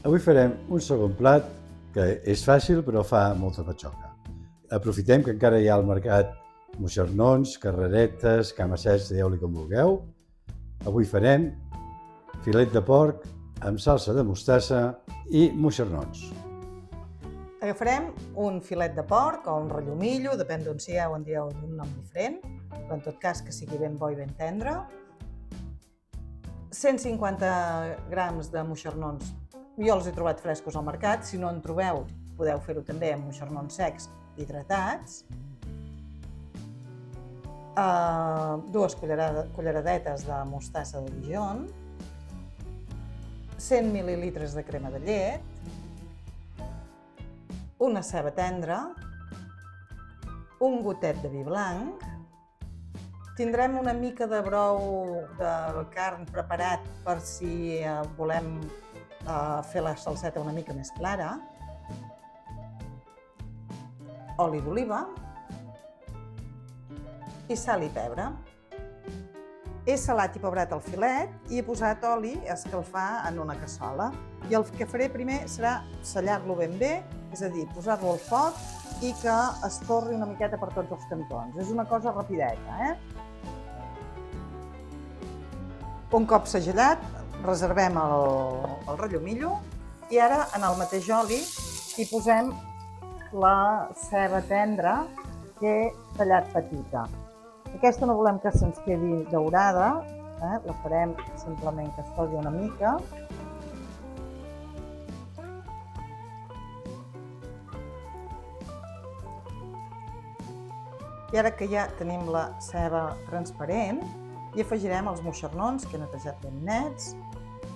Avui farem un segon plat que és fàcil però fa molta patxoca. Aprofitem que encara hi ha al mercat moixernons, carreretes, camassets, dieu-li com vulgueu. Avui farem filet de porc amb salsa de mostassa i moixernons. Agafarem un filet de porc o un rellomillo, depèn d'on sigueu, en dieu d'un nom diferent, però en tot cas que sigui ben bo i ben tendre. 150 grams de moixernons, jo els he trobat frescos al mercat, si no en trobeu podeu fer-ho també amb moixernons secs hidratats. 2 culleradetes de mostassa de Dijon, 100 mil·lilitres de crema de llet, una ceba tendra, un gotet de vi blanc, tindrem una mica de brou de carn preparat per si volem fer la salseta una mica més clara, oli d'oliva i sal i pebre. He salat i pebrat el filet i he posat oli a escalfar en una cassola. I el que faré primer serà sellar-lo ben bé, és a dir, posar-lo al foc i que es torri una miqueta per tots els cantons. És una cosa rapideta, Un cop segellat, reservem el rellomillo i ara en el mateix oli hi posem la ceba tendra que he tallat petita. Aquesta no volem que se'ns quedi daurada, la farem simplement que es posi una mica. I ara que ja tenim la ceba transparent, hi afegirem els moixernons que he netejat ben nets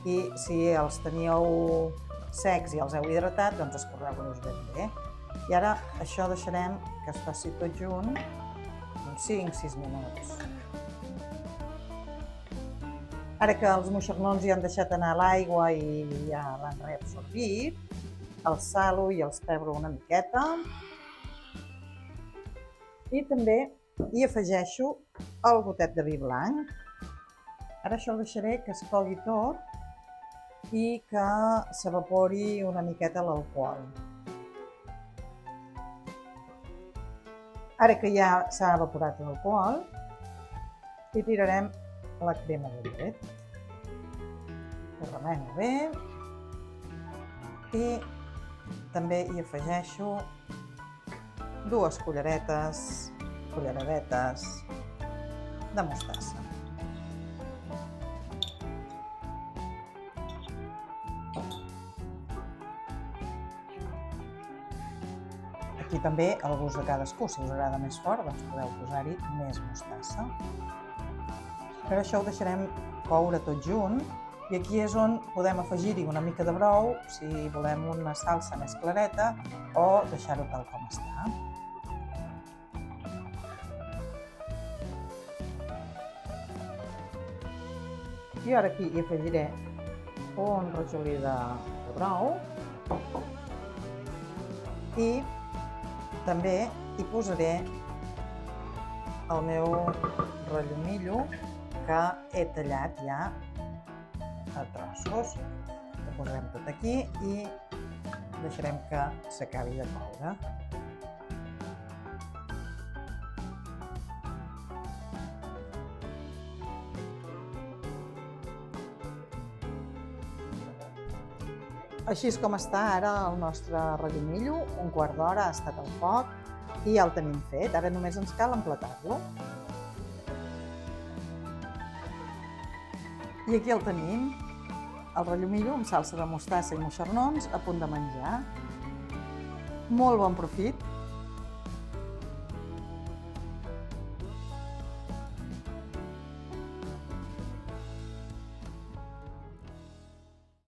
i si els teníeu secs i els heu hidratat, doncs escorreu-los ben bé. I ara això deixarem que es faci tot junt uns 5-6 minuts. Ara que els moixernons ja han deixat anar l'aigua i ja l'han reabsorbit, els salo i els pebro una miqueta. I també hi afegeixo el gotet de vi blanc. Ara això el deixaré que es cogui tot i que s'evapori una miqueta l'alcohol. Ara que ja s'ha evaporat l'alcohol, hi tirarem la crema de llet. Ho remeno bé i també hi afegeixo 2 culleradetes de mostassa. Aquí també el gust de cadascú, si us agrada més fort, doncs podeu posar-hi més mostassa. Per això ho deixarem coure tot junt i aquí és on podem afegir-hi una mica de brou si volem una salsa més clareta o deixar-ho tal com està. I ara aquí hi afegiré un rajolí de brou i també hi posaré el meu rellomillo que he tallat ja a trossos. Ho posarem tot aquí i deixarem que s'acabi de coure. Així és com està ara el nostre rellomillo, un quart d'hora ha estat al foc i ja el tenim fet. Ara només ens cal emplatar-lo. I aquí el tenim, el rellomillo amb salsa de mostassa i moixernons a punt de menjar. Molt bon profit!